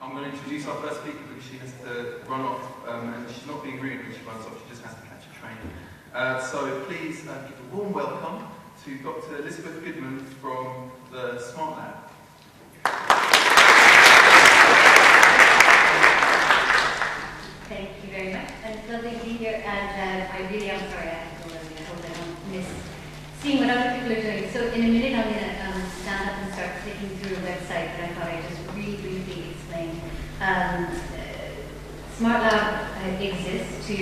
I'm going to introduce our first speaker because she has to run off, and she's not being rude when she runs off, she just has to catch a train. So please give a warm welcome to Dr. Elizabeth Goodman from the Smart Lab. Thank you very much. It's lovely to be here, and I really am sorry I have to go early. I hope I don't miss seeing what other people are doing. So in a minute I'm going to stand up and start clicking through a website that I thought I'd just really briefly explain. Smart Lab exists to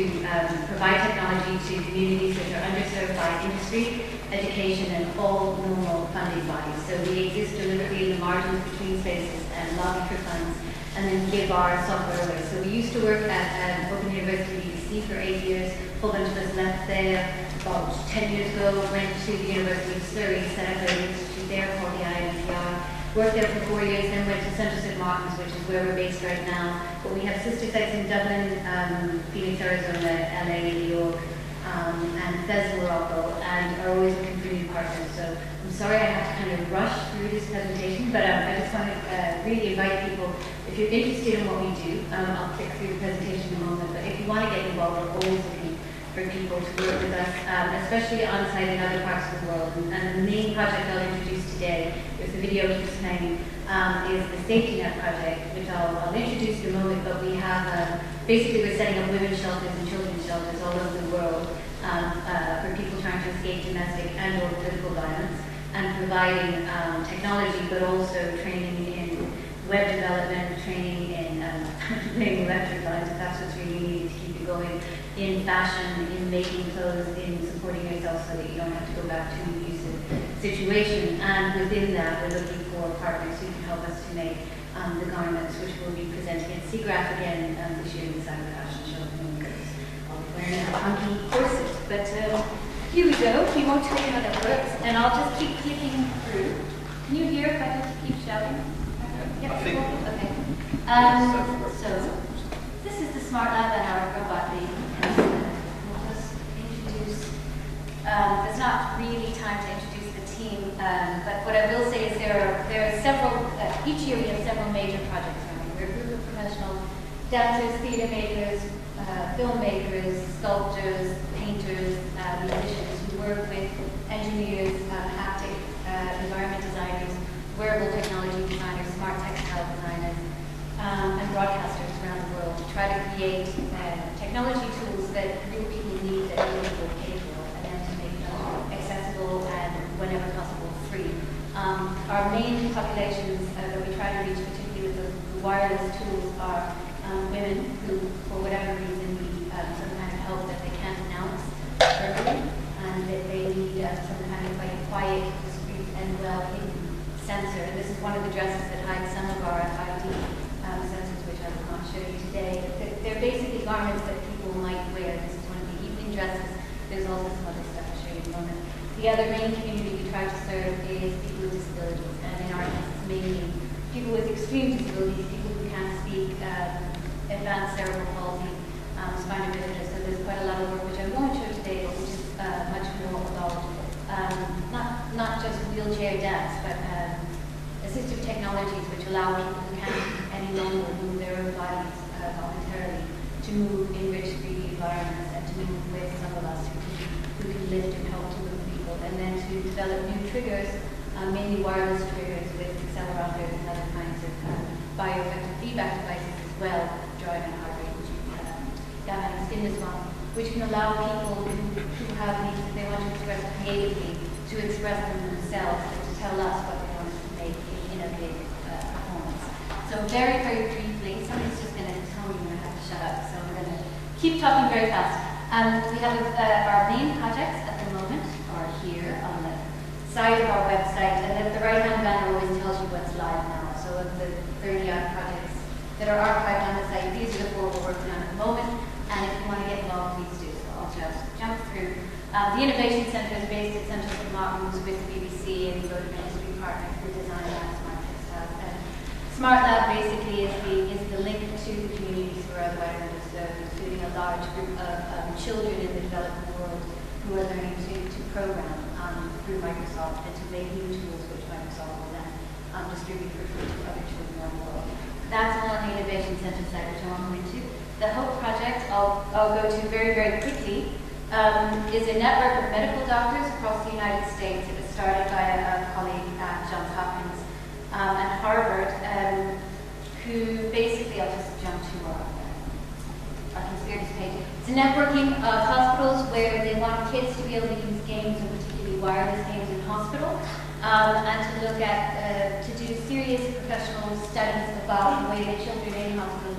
provide technology to communities which are underserved by industry, education, and all normal funding bodies. So we exist deliberately in the margins between spaces and lobby for funds, and then give our software away. So we used to work at Open University BBC for 8 years. A whole bunch of us left there about 10 years ago, went to the University of Surrey, set up an institute there called the INCR. Worked there for 4 years, then went to Central St. Martin's, which is where we're based right now. But we have sister sites in Dublin, Phoenix, Arizona, LA, New York, and Fez, Morocco, and are always looking for new partners. So I'm sorry I have to kind of rush through this presentation, but I just want to really invite people, if you're interested in what we do, I'll click through the presentation in a moment, but if you want to get involved, we're always looking for people to work with us, especially on-site in other parts of the world. And the main project I'll introduce today, if the video keeps playing, is the Safety Net project, which I'll introduce in a moment, but we have, basically we're setting up women's shelters and children's shelters all over the world for people trying to escape domestic and or political violence, and providing technology, but also training in web development, training in playing electric lines, if that's what's really needed to keep it going, in fashion, in making clothes, in supporting yourself so that you don't have to go back to an abusive situation. And within that, we're looking for partners who can help us to make the garments, which we'll be presenting at SIGGRAPH again this year inside the fashion show. I'll be wearing a funky corset. But here we go. We won't tell you how that works. And I'll just keep clicking through. Can you hear if I just keep shouting? Yep. I think. Okay. So, this is the Smart Lab and our robot lady. We'll just introduce, there's not really time to introduce the team, but what I will say is there are several, each year we have several major projects running. We're a group of professional dancers, theater makers, filmmakers, sculptors, painters, musicians who work with engineers, haptic environment designers, wearable technology designers, smart textile designers, and broadcasters around the world to try to create technology tools that real people need that real people pay for, and then to make them accessible and, whenever possible, free. Our main populations that we try to reach, particularly with the wireless tools, are women who, for whatever reason, need some kind of help that they can't announce verbally, and that they need some kind of quiet, discreet, and well-hidden sensor. And this is one of the dresses that hides some of our 5D sensors, which I will not show you today. They're basically garments that people might wear. This is one of the evening dresses. There's also some other stuff I'll show you in a moment. The other main community we try to serve is people with disabilities, and in our case, it's mainly people with extreme disabilities, people who can't speak, advanced cerebral palsy, spinal bifida. So there's quite a lot of work which I won't show today, but which is much more about not just wheelchair dance, but assistive technologies which allow people who can't any longer move their own bodies voluntarily to move in rich 3D environments, and to move with some of us who can lift and help to move people, and then to develop new triggers, mainly wireless triggers with accelerometers and other kinds of bioeffective feedback devices as well, driving heart rate, which damaging skin as well, which can allow people who have needs that they want to express creatively to express them themselves and to tell us what they want to make in a big performance. So very, very briefly, somebody's just going to tell me when I have to shut up, so I'm going to keep talking very fast. We have our main projects at the moment are here on the side of our website, and at the right-hand banner always tells you what's live now. So of the 30-odd projects that are archived on the site, these are the 4 we're working on at the moment, and if you want to get involved, please do. So I'll just jump through. The Innovation Centre is based at Central St. Martin's with the BBC and devoted industry partners for design and smart textiles. And Smart Lab basically is the link to the communities who are otherwise underserved, including a large group of children in the developing world who are learning to program through Microsoft and to make new tools which Microsoft will then distribute for free to other children around the world. That's all in the Centre site, which I won't go into. The HOPE project, I'll go to very, very quickly, is a network of medical doctors across the United States. It was started by a colleague at Johns Hopkins and Harvard, who basically, I'll just jump to our conspiracy page. It's a networking of hospitals where they want kids to be able to use games, and particularly wireless games in hospital, and to look at, to do serious professional studies about the way that children in hospital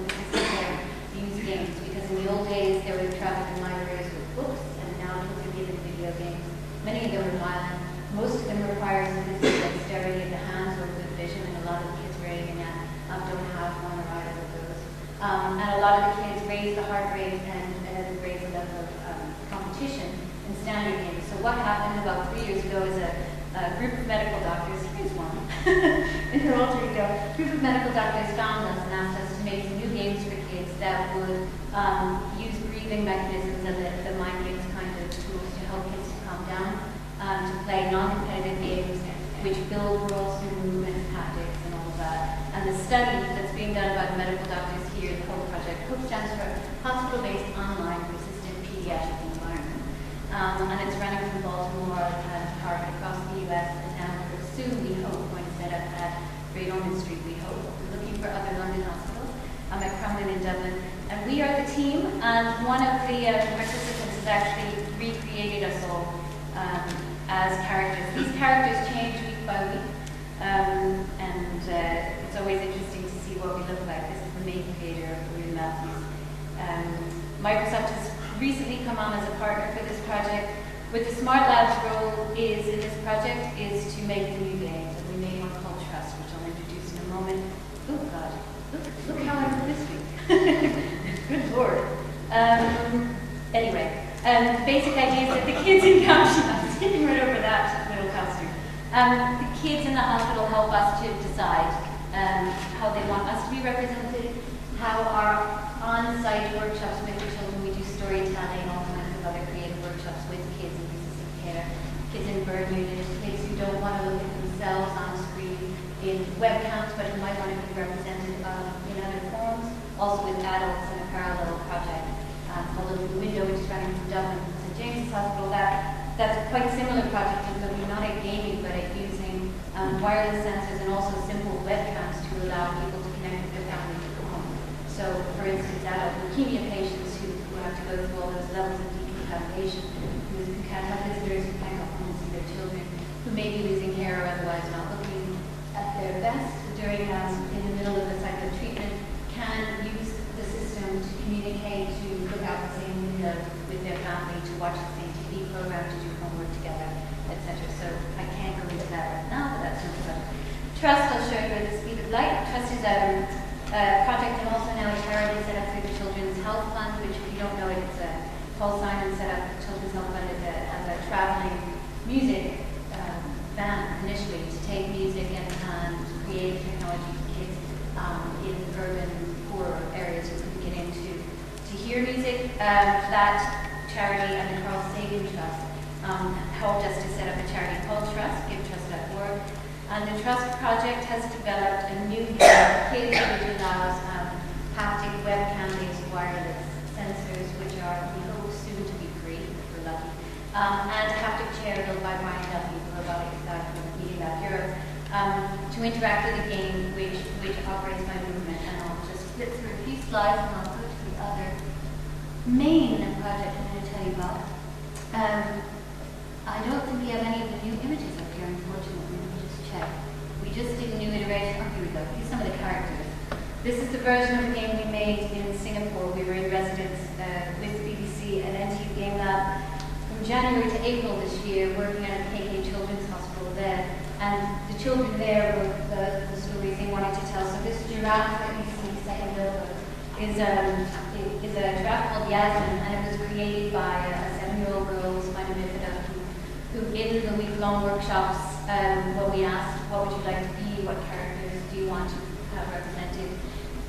use games. Because in the old days, they were trapped in libraries with books, and now kids are given video games. Many of them are violent. Most of them require some physical dexterity of the hands or good vision, and a lot of the kids we're aiming at don't have one or either of those. And a lot of the kids raise the heart rate and raise the level of competition in standard games. So what happened about 3 years ago is a group of medical doctors, here's one, in her alter ego, a group of medical doctors found us and asked us to make some new games for kids that would use breathing mechanisms and the mind games kind of tools to help kids to calm down, to play non-competitive games which build rules through movement, tactics, and all of that. And the study that's being done by the medical doctors here in the HOPE project, HOPE stands for Hospital-Based Online Persistent Pediatric Environment. And it's running from Baltimore and Harvard across the US, and now soon we hope going to set up at Great Ormond Street, we hope. We're looking for other London hospitals. I'm at Crumlin in Dublin. And we are the team, and one of the participants has actually recreated us all as characters. These characters change week by week, and it's always interesting to see what we look like. This is the main creator, William Matthews. Microsoft has recently come on as a partner for this project. What the Smart Labs role is in this project is to make the new games, and we made one called Trust, which I'll introduce in a moment. Oh God, look how I'm this week. Good Lord. Anyway, the basic idea is that the kids in caption, I'm skipping right over that little costume. The kids in the hospital help us to decide how they want us to be represented, how our on-site workshops with the children, we do storytelling, all kinds of other creative workshops with kids in assisted care, kids in burn units, kids who don't want to look at themselves on screen in webcams, but who might want to be represented in other forums, also with adults in a parallel project called The Window, which is running from Dublin to St. James's Hospital. That's quite a similar project, but we're not at gaming, but at using wireless sensors and also simple webcams to allow people to connect with their families at home. So, for instance, adult leukemia patients who have to go through all those levels of decontamination, who can't have visitors, who can't go home and see their children, who may be losing hair or otherwise not looking at their best during in the middle of a cycle of treatment, can use the system to communicate, to look out the same window with their family, to watch the same TV program, to do homework together, etc. So I can't go into that right now, but that's not fun. Trust, I'll show you at the speed of light. Trust is a project and also now a charity set up through the Children's Health Fund, which if you don't know it, it's Paul Simon set up the Children's Health Fund as a traveling music band initially to take music and create technology for kids in urban poor areas who couldn't get into to hear music. That charity and the Carl Sagan Trust helped us to set up a charity called Trust, givetrust.org. And the Trust project has developed a new game for kids which allows haptic webcam-based wireless sensors, which are, we hope, soon to be free, if we're lucky. And a haptic chair built by Brian Duffy, the robotics guy from Media Lab Europe, to interact with a game which operates by movement. And I'll just flip through a few slides and I'll go to the other main project I'm going to tell you about. I don't think we have any of the new images up here, unfortunately. Let me just check. We just did a new iteration. Oh, here we go. Here's some of the characters. This is the version of the game we made in Singapore. We were in residence with BBC and NTU Game Lab from January to April this year, working at a KK Children's Hospital there. And the children there wrote the stories they wanted to tell. So this giraffe that you see second over is a giraffe called Yasmin, and it was created by a 7-year-old girl, Spina Bifida, who in the week-long workshops, when we asked, what would you like to be, what characters do you want to have represented,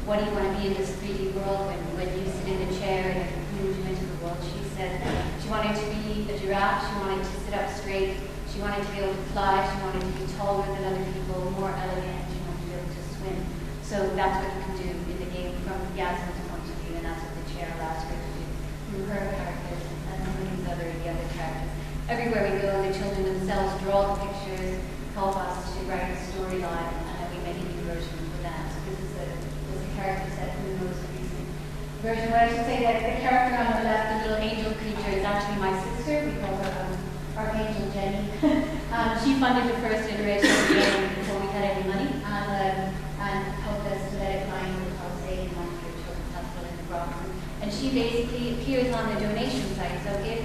what do you want to be in this 3D world when you sit in a chair and move into the world, she said she wanted to be a giraffe, she wanted to sit up straight, she wanted to be able to fly, she wanted to be taller than other people, more elegant, she wanted to be able to swim. So that's what you can do in the game. from Yasmin's point of view, and that's what the chair asked her to do through her characters and some of the other characters. Everywhere we go, the children themselves draw the pictures, help us to write a storyline, and then we make a new version for them. So this is a character set from the most recent version. What I should say that the character on the left, the little angel creature, is actually my sister. We call her Archangel Jenny. She funded the first iteration of the game before we had any money, and helped us to let it fly into the Palisade and Montreal Children's Hospital in the Bronx. And she basically appears on the donation site. So if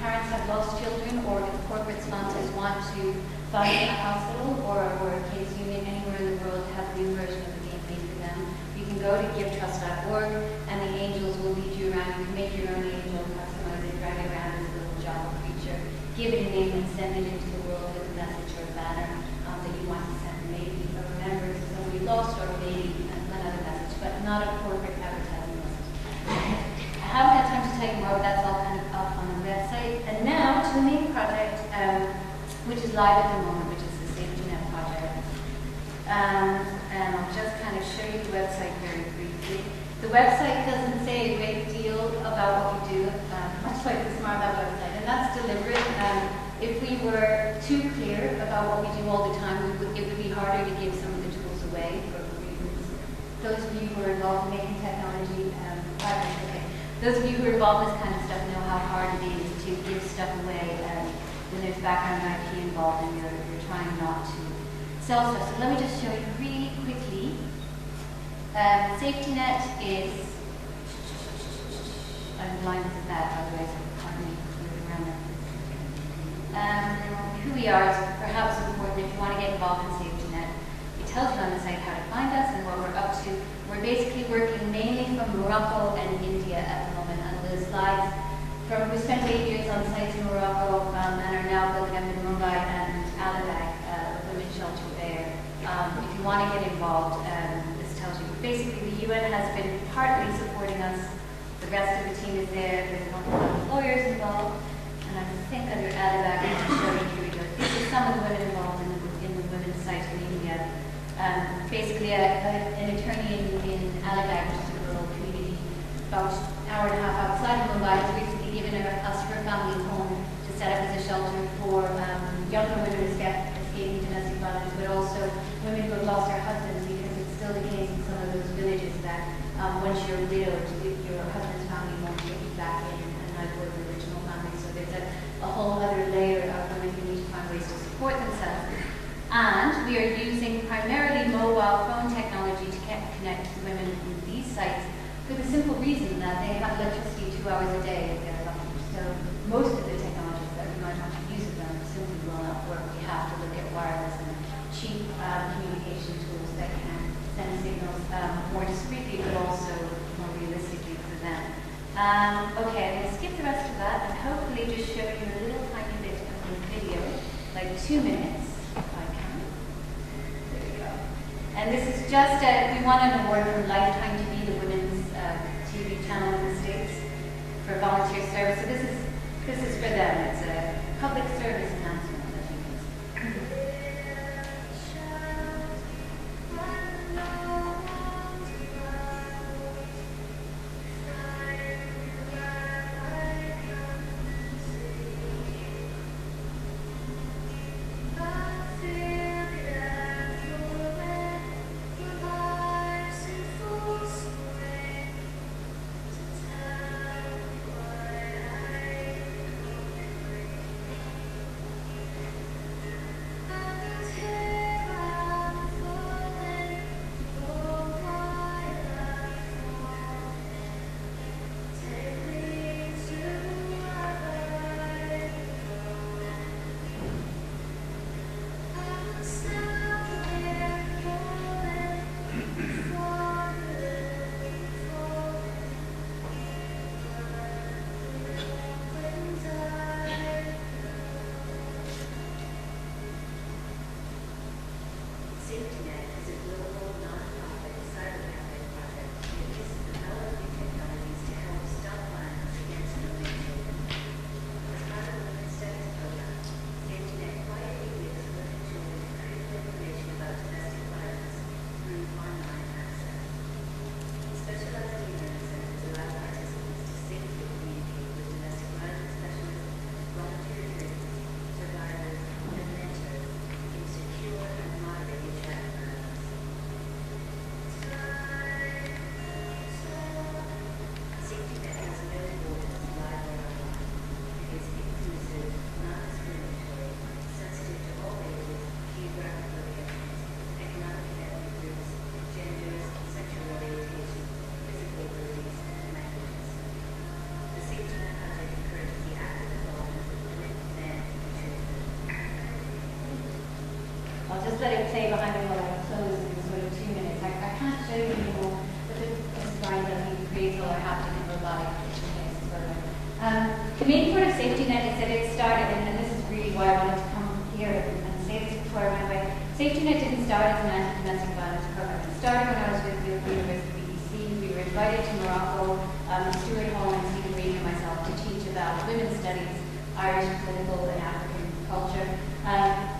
parents have lost children, or if corporate sponsors want to fund a hospital or a kids union anywhere in the world to have a new version of the game made for them, you can go to givetrust.org, and the angels will lead you around. You can make your own angel, customize it, drag it around as a little Java creature, give it a name, and send it into the world with a message or a banner that you want to send, maybe a remembrance of somebody lost, or maybe another message, but not a corporate advertising message. I haven't had time to tell you more, but that's all kind of up on the website. And now to the main project, which is live at the moment, which is the Safety Net project. And I'll just kind of show you the website very briefly. The website doesn't say a great deal about what we do, much like the Smart Lab website, and that's deliberate. If we were too clear about what we do all the time, it would be harder to give some of the tools away for reasons. Those of you who are involved in making technology, those of you who are involved in this kind of stuff know how hard it is to give stuff away when there's background IP involved and you're trying not to sell stuff. So let me just show you really quickly. Safety Net is, I'm blind as that, by the way, so I can't really move around there. Who we are is perhaps important if you want to get involved in Safety Net. It tells you on the site how to find us and what we're up to. We're basically working mainly from Morocco and India at the moment, and the slides we spent 8 years on sites in Morocco and are now building up in Mumbai and Alibag, a women's shelter there. If you want to get involved, this tells you. Basically, the UN has been partly supporting us. The rest of the team is there. There's a lot of lawyers involved. And I think under Alibag, I can show you, here we go. This is some of the women involved in the women's site in India. Basically, an attorney in Alibag, which is a rural community, about an hour and a half outside of Mumbai, has recently given us her family home to set up as a shelter for younger women escaping domestic violence, but also women who have lost their husbands, because it's still the case in some of those villages that once you're widowed, your husband's family won't take you back in, and neither will the original family. So there's a whole other layer of women who need to find ways to support themselves. And we are using primarily mobile phone technology to connect women with these sites for the simple reason that they have electricity 2 hours a day if they're lucky. So most of the technologies that we might want to use of them simply will not work. We have to look at wireless and cheap communication tools that can send signals more discreetly, but also more realistically for them. Okay, I'm going to skip the rest of that and hopefully just show you a little tiny bit of the video, like 2 minutes. And this is just, we won an award from Lifetime TV, the women's TV channel in the States, for volunteer service. So this is for them. It's a public service announcement, I think it's. or haptic and robotic interface. Community Product Safety Net is that it started, and this is really why I wanted to come here and say this before I went away. Safety Net didn't start as an anti-domestic violence program. It started when I was with the University of BBC. We were invited to Morocco, Stuart Hall and Stephen Green and myself to teach about women's studies, Irish political and African culture.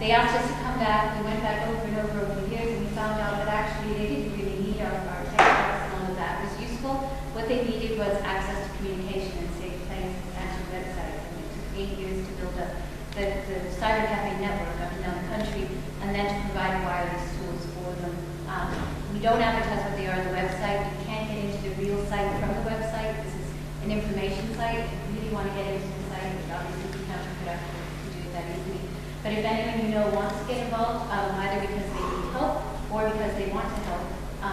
They asked us to come back. We went back over and over the years, and we found out that actually they didn't really need our textbooks and all of that was useful. What they needed was access to communication and safe places and to websites. And it took 8 years to build up the cyber cafe network up and down the country, and then to provide wireless tools for them. We don't advertise what they are on the website. You can't get into the real site from the website. This is an information site. If you really want to get into the site, it's obviously counterproductive to do it that easily. But if anyone you know wants to get involved, either because they need help or because they want to help,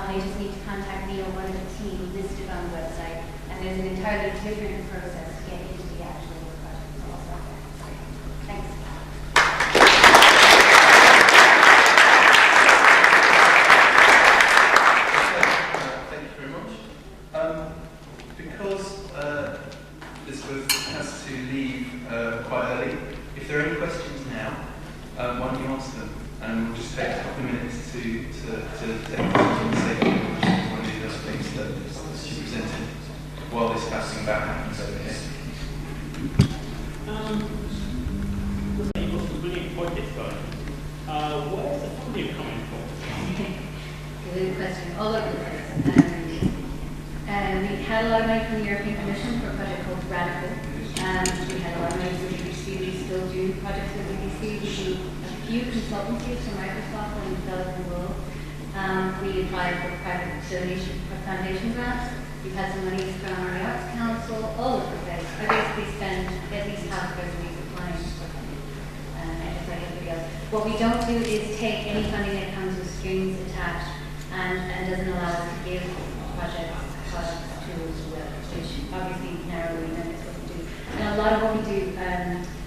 they just need to contact me or one of the team listed on the website. And there's an entirely different process to get into the actual project also. Thanks. Thank you very much. Because Elizabeth has to leave quite early, if there are any questions now, why don't you answer them? And we'll just take a couple of minutes to take questions on the safety of one of those things that she presented while this passing back happens over here. You've got some brilliant projects going. Where is the funding coming from? Good question. All over the place. We had a lot of money from the European Commission for a project called Radical. We had a lot of money from the BBC. We still do projects with the BBC. We do a few consultancies from Microsoft and developing the world. We applied for private donation for foundation grants. We've had some money from our Arts Council, all over the place. I basically spend at least half of every week applying for funding, just like everybody else. What we don't do is take any funding that comes with strings attached and doesn't allow us to give projects tools, which obviously narrowly limits what we do. And a lot of what we do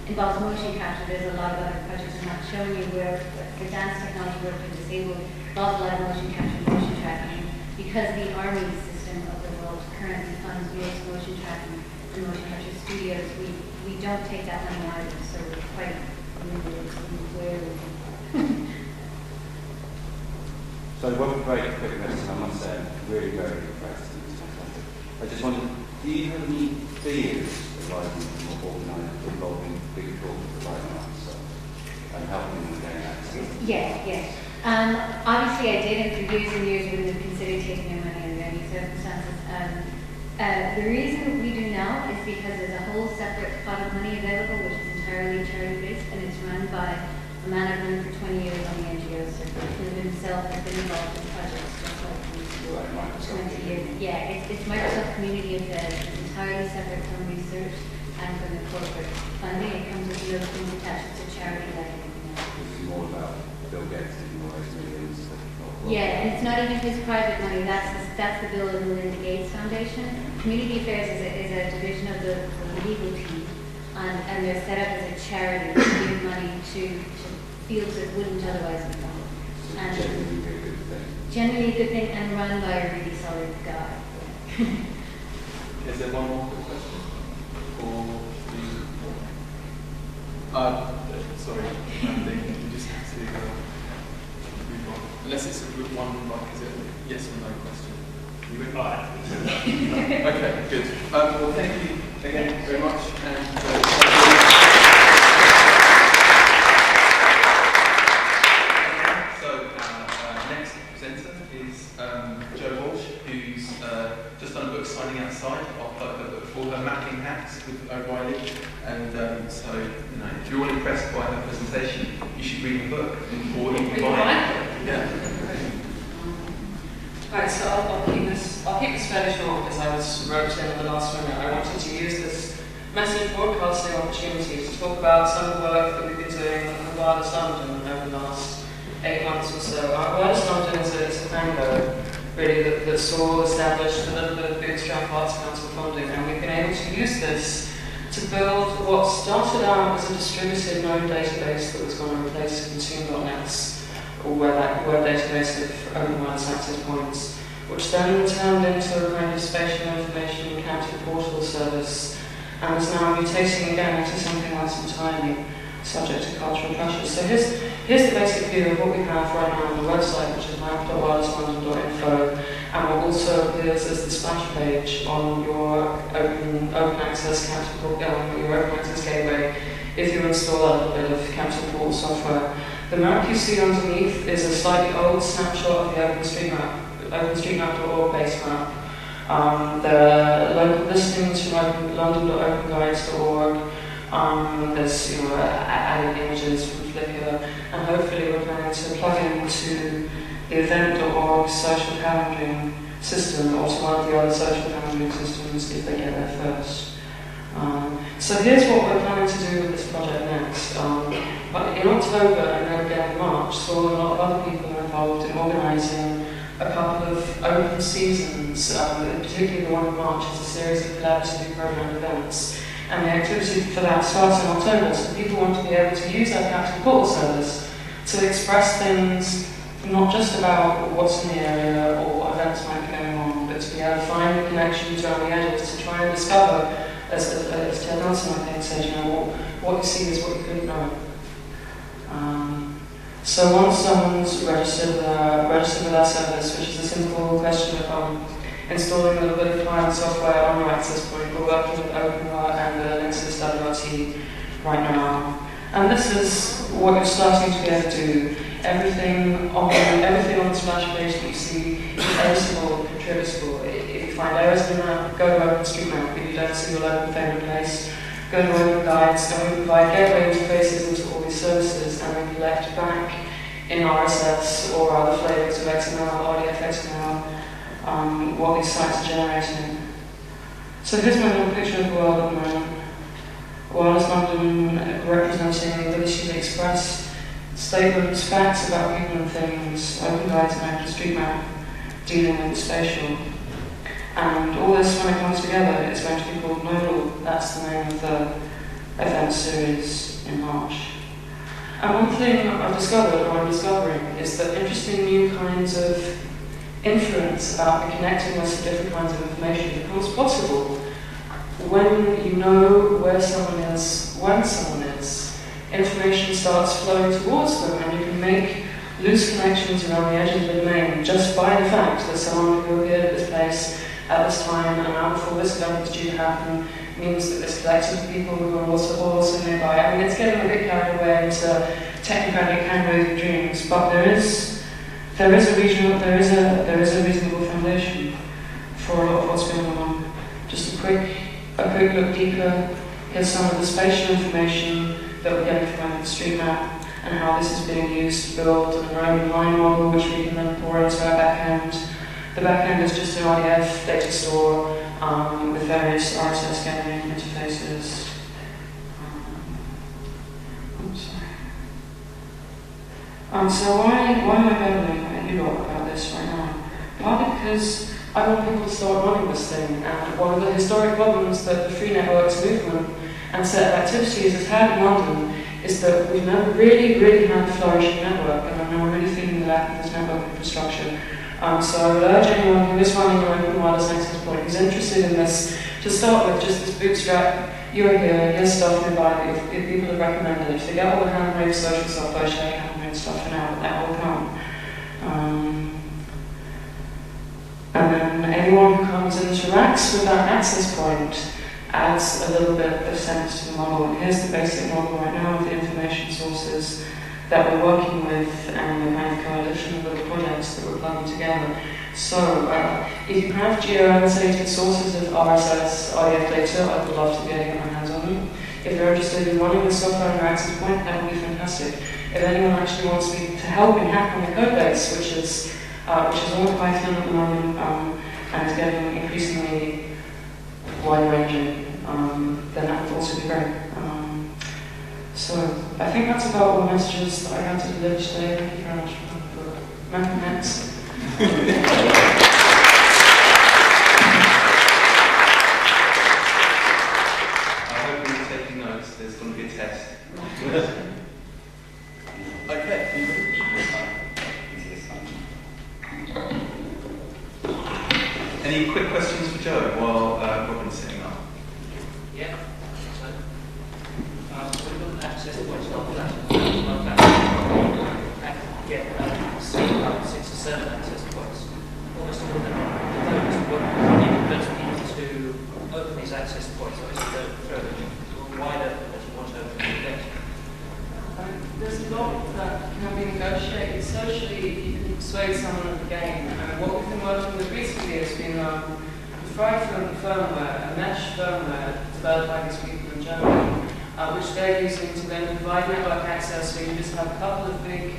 involves motion capture. There's a lot of other projects I'm not showing you where the dance technology work for disabled involves a lot of motion capture and motion tracking. Because the army system of the world currently funds UX motion tracking and motion capture studios, we don't take that money either, so we're quite limited in where we can. So one very quick question, I must say, I'm really very impressed. It's fantastic. I just wondered, do you have any fears arising from involving big corporates like that and helping them gain access? Yes. Obviously I did, and for years and years wouldn't have considered taking their money under any circumstances. The reason we do now is because there's a whole separate pot of money available, which is entirely charity-based, and it's run by a man I've known for 20 years on the NGO circuit, who himself has been involved in projects just like these for 20 years. Yeah, it's Microsoft Community Affairs. It's entirely separate from research and from the corporate funding. It comes with no things attached to charity like anything else. It's more about Bill Gates and all those millions. Yeah, and it's not even his private money. That's the Bill and Melinda Gates Foundation. Community Affairs is a division of the legal team, and they're set up as a charity to give money to fields that wouldn't otherwise be funded. And generally a good thing, and run by a really solid guy. Is there one more quick question? Sorry, Andy, you just have to move on. Unless it's a good one, like, is it a yes or no question? You went by. Okay, good. Well, thank you again very much. And, so, our next presenter is Jo Walsh, who's just done a book signing outside. I'll plug her book for her Mapping Hacks with O'Reilly. And so, you know, if you're all impressed by her presentation, you should read the book or you can buy it. Yeah. Right, so I'll keep this fairly short because I was roped in at the last minute. I wanted to use this message broadcasting opportunity to talk about some of the work that we've been doing in Wireless London over the last 8 months or so. Wireless London is a tango, really, that saw established a little bit of bootstrap Arts Council funding, and we've been able to use this to build what started out as a distributed node database that was going to replace consume.net's or web database of open wireless access points. which then turned into a kind of spatial information county portal service, and is now mutating again into something else entirely, subject to cultural pressures. So here's the basic view of what we have right now on the website, which is map.wirelesslondon.info, and what also appears as the splash page on your open access your open access gateway if you install a little bit of Counterport software. The map you see underneath is a slightly old snapshot of the OpenStreetMap.org base map. The local listings from london.openguides.org. There's added images from Flickr, and hopefully we're planning to plug into the event.org social calendaring system, or to one of the other social calendaring systems if they get there first. So here's what we're planning to do with this project next. But in October and then again in March, saw a lot of other people involved in organising a couple of open seasons, particularly the one in March is a series of collaboratively programmed events. And the activity for that starts in October, so people want to be able to use our Capital Portal service to express things not just about what's in the area or what events might be going on, but to be able to find the connections around the edges, to try and discover, as Ted Nelson I think said, what you see is what you couldn't know. So once someone's registered with our service, which is a simple question of installing a little bit of client software on your access point, we're working with OpenWire and Linksys WRT right now. And this is what you're starting to be able to do. Everything on the splash page that you see is editable, contributable. If you find errors in the map, go to OpenStreetMap. If you don't see your local favourite place, go to Open Guides, and we provide gateway interfaces into all these services, and we collect back in RSS or other flavours of XML, RDF XML, what these sites are generating. So here's my little picture of the world at the moment. Wireless London representing the issues expressed, statements, facts about people and things, Open Guides and OpenStreetMap, dealing with the spatial. And all this, when it comes together, is going to be called Nodal. That's the name of the event series in March. And one thing I've discovered, or I'm discovering, is that interesting new kinds of influence about the connectedness of different kinds of information becomes possible when you know where someone is, when someone is. Information starts flowing towards them, and you can make loose connections around the edge of the domain just by the fact that someone who appeared at this place at this time and now before this event was due to happen means that this collective of people who are also nearby. I mean, it's getting a bit carried away into technocratic hand-waving dreams, but there is a reasonable foundation for a lot of what's going on. Just a quick look deeper. Here's some of the spatial information that we're getting from OpenStreetMap and how this is being used to build an roaming line model, which we can then pour into our backend. The backend is just an RDF data store with various RSS gathering interfaces. So why am I babbling at you lot about this right now? Partly because I want people to start running this thing, and one of the historic problems that the Free Networks movement and set of activities has had in London is that we've never really had a flourishing network, and I'm now really feeling the lack of this network infrastructure. So I would urge anyone who is running an open wireless access point, who's interested in this, to start with just this bootstrap. You're here, here's stuff nearby that people have recommended. If they get all the hand-wave social software, share hand-wave stuff for now, but that will come. And then anyone who comes and interacts with that access point adds a little bit of sense to the model. And here's the basic model right now of the information sources that we're working with and the kind of coalition of little projects that we're plugging together. So, if you have geo-annotated sources of RSS, RDF data, I would love to be able to get my hands on them. If you're interested in running the software on your access point, that would be fantastic. If anyone actually wants me to help in hacking the code base, which is all Python at the moment, and is getting increasingly wide-ranging, then that would also be great. So I think that's about all the messages that I had to deliver today. Thank you very much for mapping next. I hope you're taking notes. There's going to be a test. Okay. Any quick questions for Joe while Robin's setting up? Yeah. So we've got access points, not flat. Yeah, 6 or 7 access points. Almost all of them to open these access points, obviously don't throw them wider as you want to open the data. There's a lot that can be negotiated socially if you can persuade someone of the game. What we've been working with recently has been proprietary firmware, a mesh firmware developed by these people in Germany, which they're using to then provide network access so you just have a couple of big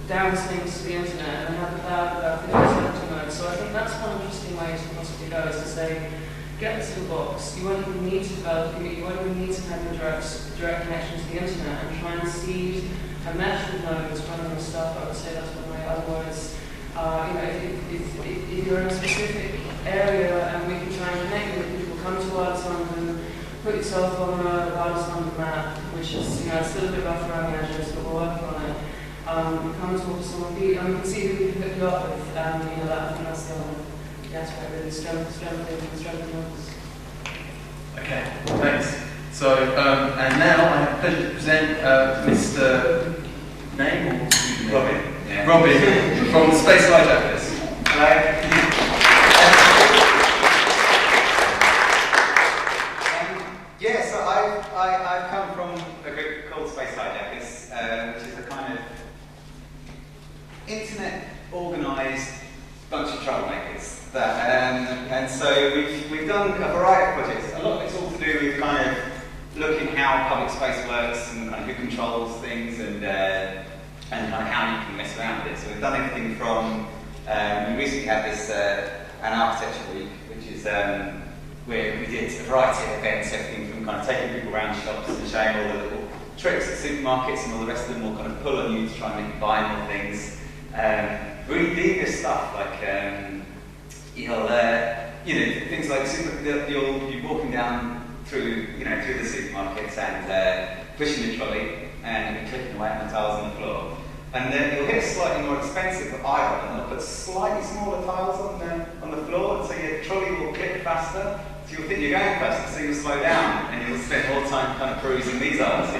downlinks to the internet and have the cloud about 50% mode. So I think that's one interesting way to possibly go, is to say, get this little box, you won't even need to develop, you won't even need to have a direct connection to the internet, and try and seed a mesh of nodes running the stuff. I would say that's one way. Otherwise, if you're in a specific area and we can try and connect you with people, come to Wireless London, put yourself on a Wireless London map, which is, it's still a bit rough around the edges, but we're working on it. Come and talk to someone, and we can see who we can hook you up with, I think that's the other. That's why really strengthening numbers. Okay, thanks. So, and now I have the pleasure to present Mr. Name or Robin. Yeah. Robin from the Space Light Atlas. Hello. So I've come from a group called Space Hijackers, which is a kind of internet organised bunch of troublemakers. And so we've done a variety of projects. A lot of it's all to do with kind of looking how public space works and kind of who controls things and kind of how you can mess around with it. So we've done everything from we recently had this an architecture week, which is where we did a variety of events, everything from kind of taking people around shops and showing all the little tricks at supermarkets, and all the rest of them will kind of pull on you to try and make you buy more things. Really devious stuff like things like you'll be walking down through the supermarkets and pushing the trolley and you're clicking away on the tiles on the floor, and then you'll hit a slightly more expensive aisle and they'll put slightly smaller tiles on the floor, and so your trolley will click faster. So you'll think you're going faster, so you'll slow down and you'll spend more time kind of perusing these aisles,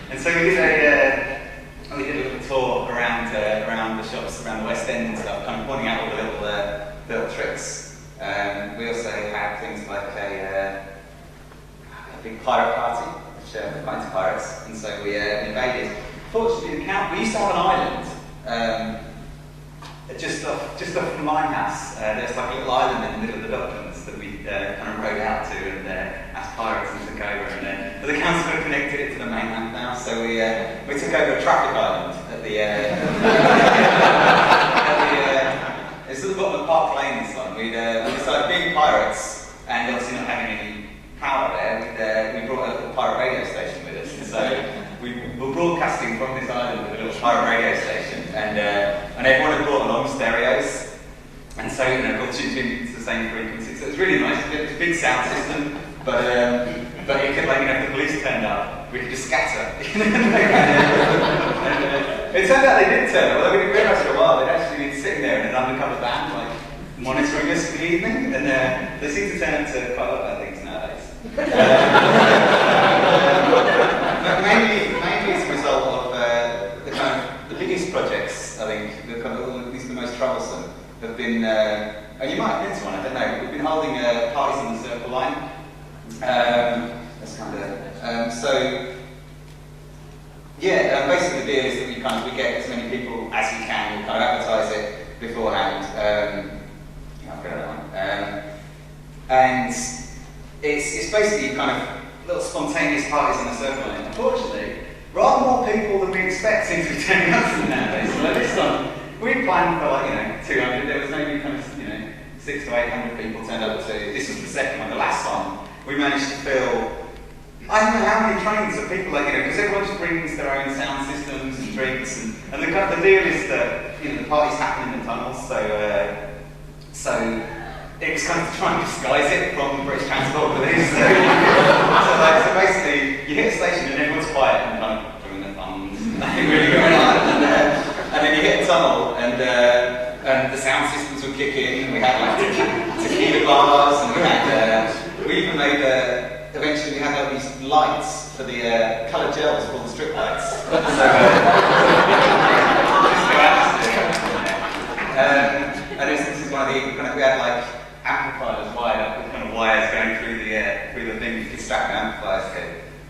And so we did a little tour around the shops around the West End and stuff, kind of pointing out all the little tricks. We also had things like a big pirate party, which were quite into pirates, and so we invaded. Fortunately, we used to have an island just off the Limehouse. There's like a little island in the middle of the Docklands that we kind of rode out to and as pirates and took over. But the council had connected it to the mainland now, so we took over a traffic island at the it's at the bottom of Park Lane. This one we decided, being pirates and obviously not having any power there, we brought a little pirate radio station with us, and so we were broadcasting from this island with a little pirate radio station, and everyone had brought along stereos, and so got tuned into the same frequency. So it was really nice. It was a big sound system, but it could, if the police turned up, we could just scatter. It turned out they did turn up, although we didn't realise for a while. They'd actually been sitting there in an undercover band, monitoring us for the evening, and they seem to turn into quite a lot of bad things nowadays. Mainly as a result of the biggest projects, I think, at least the most troublesome, have been, and you might have been to one, I don't know, we've been holding parties on the Circle Line. That's kind of, basically the deal is that we get as many people as we can, we kind of advertise it beforehand. I've got that one. And it's basically kind of little spontaneous parties on the Circle Line. Unfortunately, rather more people than we expect seem to be turning up to them nowadays. So this time, we planned for 200. There was maybe 600 to 800 people turned up to. This was the second one. The last one, we managed to fill. I don't know how many trains of people, because everyone just brings their own sound systems and drinks, and the deal is that the parties happen in the tunnels, so it was kind of to try and disguise it from the British Transport Police. So basically, you hit a station and everyone's quiet and kind of doing their thumbs, nothing really going on, and then you hit a tunnel and the sound systems would kick in, and we had to bars, and we even made, eventually we had like these lights for the coloured gels for all the strip lights. So, and this is one of the, we had like amplifiers wired up with kind of wires going through the thing you could strap an amplifiers to.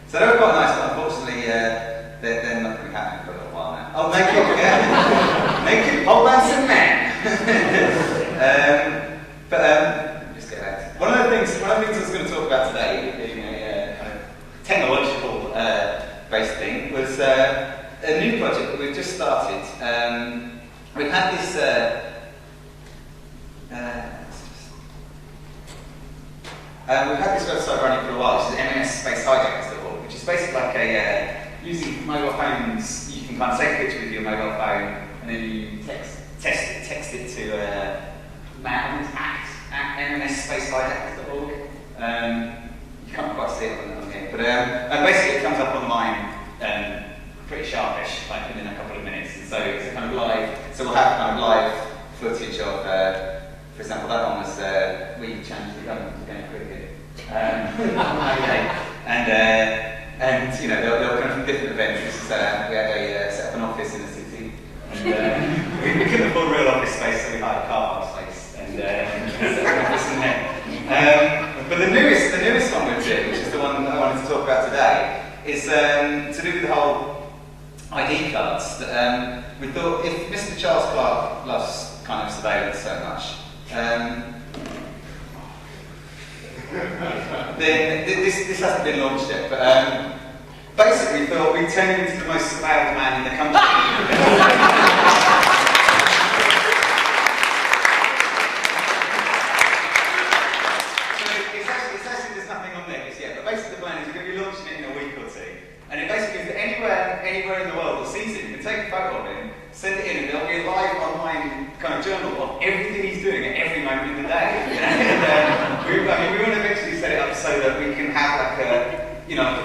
So they were quite nice, but unfortunately they're not going to be happening for a little while now. Oh, naked pole dancing man! Just get that. One of the things I was going to talk about today, being a kind of technological based thing, was a new project that we've just started. We've had this. We've had this website running for a while, which is MMSSpaceHijackers.org, which is basically like using mobile phones. You can kind of take a picture with your mobile phone, and then you text it to MMSSpaceHijackers.org. You can't quite see it on here, but basically it comes up online pretty sharpish, like within a couple of minutes. And so it's a kind of live. So we'll have kind of live footage of. For example, that one was we challenged the government to go cricket. And you know, they'll come from different events. We had set up an office in the city, and we couldn't afford real office space, so we hired a car park space and set up an office in there. But the newest one we're doing, which is the one that I wanted to talk about today, is to do with the whole ID cards. We thought if Mr. Charles Clarke loves kind of surveillance so much. Then this hasn't been launched yet, but basically we thought we'd turn him into the most surveilled man in the country. So it's actually there's nothing on there just yet, but basically the plan is we're going to be launching it in a week or two, and it basically means that anywhere in the world that sees him can take a photo of him, send it in, and there'll be a live online kind of journal of everything he's doing at every moment in the day. We want to eventually set it up so that we can have like a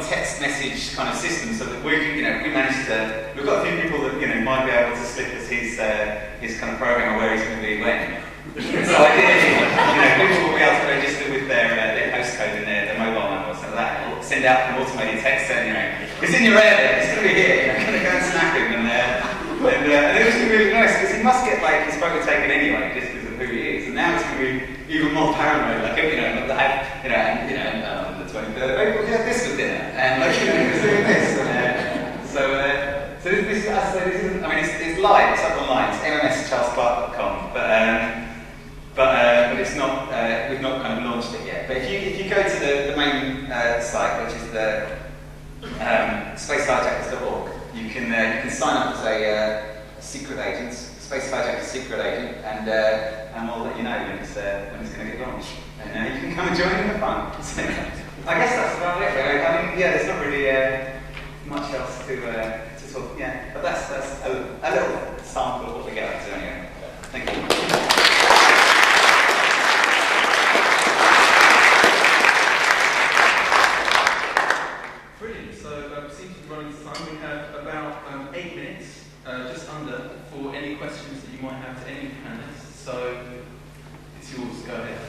text message kind of system, so that we can, we've got a few people that might be able to slip us his kind of program of where he's going to be when. So ideally, people will be able to register with their postcode and their mobile number, so that will send out an automated text saying, it's in your area, it's going to be here, you're going to go and snap him, and it was going to be really nice because he must get like his photo taken anyway, just because of who he is. And now it's going to be even more paranoid. Like on the 23rd of April, we had this for dinner, and he's doing this. So this, as I say, this isn't. I mean, it's live. It's up online. It's mmscharlesclarke.com, but it's not. We've not kind of launched it yet. But if you go to the main site, which is the spacehijackers.org. You can sign up as a secret agent, Space Hijackers secret agent, and we'll let you know when it's going to get launched. And you can come and join in the fun. So, I guess that's about it. I mean, there's not really much else to talk. Yeah, but that's a little sample of what we get up to anyway. Thank you. Brilliant. So we seem to be running to time. We have about 8 minutes, just under, for any questions that you might have to any panelists. So it's yours. Go ahead.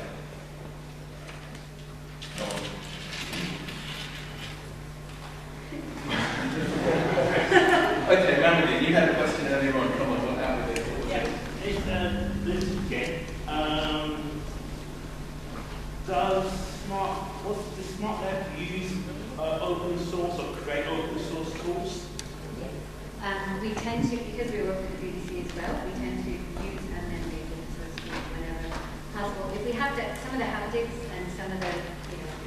Okay, Ramadi, you had a question earlier on. Come on, what out with it? Yeah, this again. What's the Smart Lab use open source or create open source tools? We tend to, because we work with the BBC as well, we tend to use and then make open source tools whenever possible. If we have some of the haptics and some of the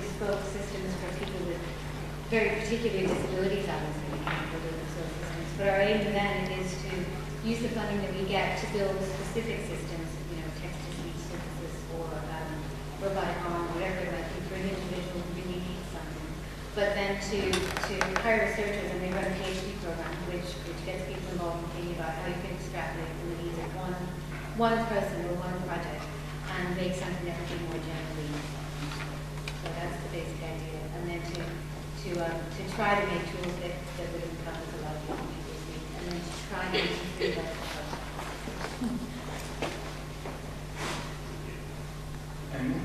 bespoke systems for people with very particular disabilities, obviously, we can't build open source systems. But our aim then is to use the funding that we get to build specific systems, text-to-speech synthesis or robotic arm, whatever it might be, for an individual who really needs something. But then to hire researchers, and they run a PhD program which gets people involved in thinking about how you can extrapolate from the needs of one person or one project and make something that would be more generally useful. So that's the basic idea. And then to try to make tools that would encompass a lot of different people's needs, and then to try to make them free that. Amen.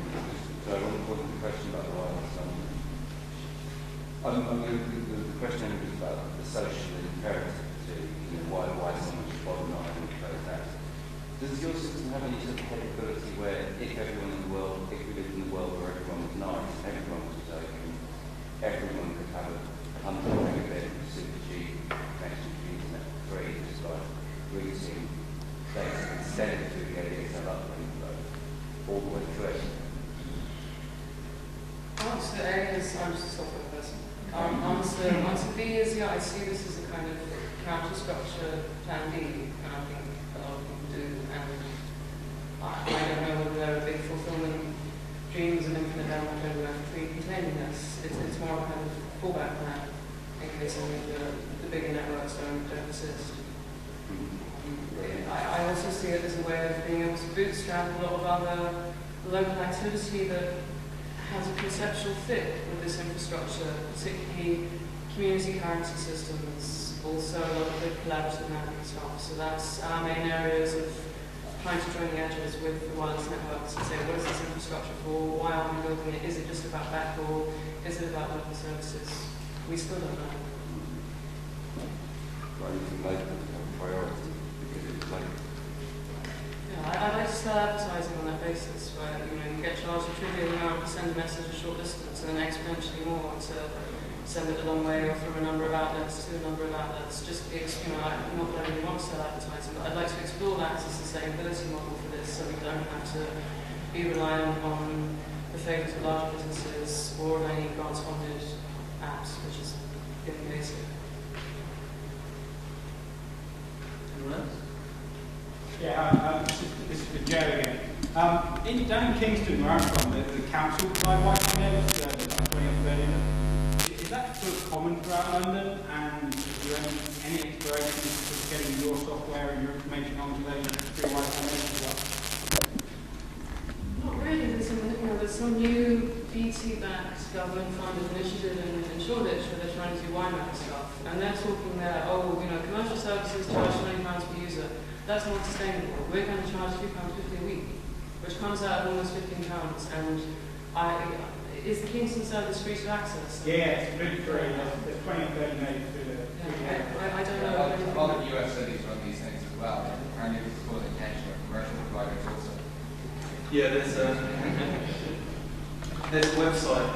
The question was about the social imperative to, why someone should bother not having closed access. Does your system have any sort of capability where if everyone in the world, if we lived in the world where everyone was nice, everyone was open, everyone could have a 100 megabit super G connection to the internet for free, just like routing data instead of doing ADSL uplink all the way through it? Answer A is I'm just a software person. Answer B is I see this as a kind of counter structure plan B, and I think a lot of people do. And I don't know whether there are big fulfillment dreams and infinite download everywhere for free containing this. It's more a kind of fallback plan in case any of the bigger networks don't persist. I also see it as a way of being able to bootstrap a lot of other local activity that has a conceptual fit with this infrastructure, particularly community currency systems, also a lot of the collaborative mapping stuff. So that's our main areas of trying to join the edges with the wireless networks and say, what is this infrastructure for? Why are we building it? Is it just about backhaul? Is it about local services? We still don't know. Right, you can make it a priority because it's like. Yeah, I'd like to start advertising on that basis, where you get charged a trivial amount to send a message a short distance, and then exponentially more to send it a long way, or from a number of outlets to a number of outlets. Just not that I really want to sell advertising, but I'd like to explore that as a sustainability model for this, so we don't have to be reliant on the favours of large businesses or of any grant-funded apps, which is getting basic. Anyone else? Yeah, this is for Joe again. Down in Kingston, where I'm from, the council provide Wi-Fi there, the 20 or 30. Is that sort of common throughout London? And is there any exploration of getting your software and your information onto those free Wi-Fi nodes as well? Not really. There's some new BT-backed government-funded initiative in Shoreditch where they're trying to do WiMAX stuff, and they're talking there. Commercial services charge £20 per user. That's not sustainable. We're going to charge £3.50 a week, which comes out of almost £15. And is the Kingston service free to access? Yeah, it's really free. There's 20 or 30 made through the. I don't know. A lot of US cities run these things as well. Apparently, this is causing tension with commercial providers also. Yeah, there's a website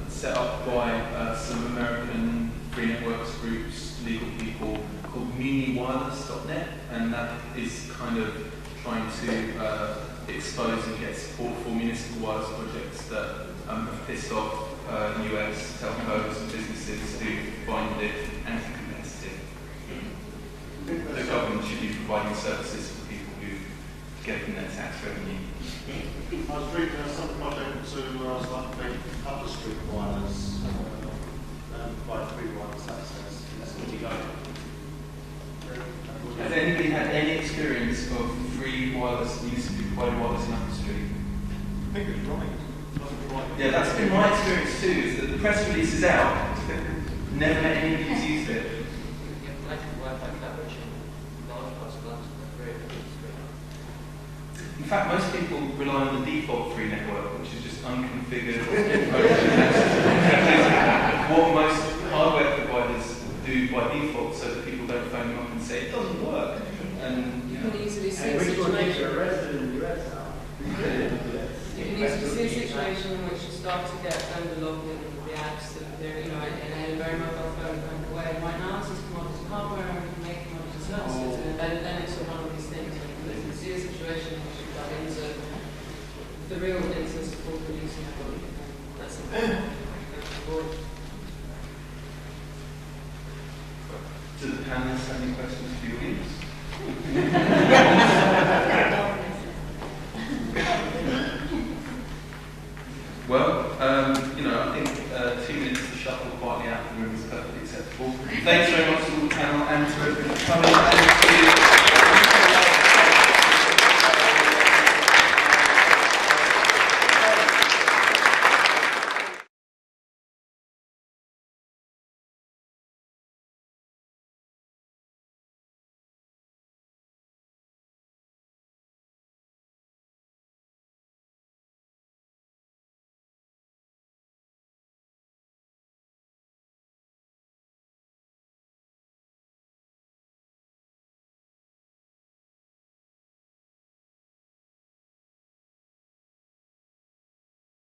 set up by some American free networks groups, legal people, called muniwireless.net, and that is kind of trying to expose and get support for municipal wireless projects that have pissed off US telcos and businesses who find it anti-competitive. The government should be providing services for people who get from their tax revenue. I was reading some project to start making upper street wireless and provide free wireless access. That's what you go. Has anybody had any experience of free wireless, municipally provided wireless in Upper Street? I think it's right. Yeah, that's been my experience too, is that the press release is out, never met anybody who's used it. In fact, most people rely on the default free network, which is just unconfigured. What most hardware providers do by default, so that people don't phone them up and say it doesn't work. And you can easily see a which one is situation. your resident in the US now? You can easily see a situation in which you start to get vendor lock-in with the apps that they're, in a very mobile phone kind of way. Right now, this is commodity hardware and we can make commodity services, and then it's one of these things. You can see a situation in which you plug into the real instance of full producing network. That's important. do the panelists have any questions for the audience? Well, I think 2 minutes to shuffle quietly out of the room is perfectly acceptable. Thanks very much to all the panel and to everyone for coming.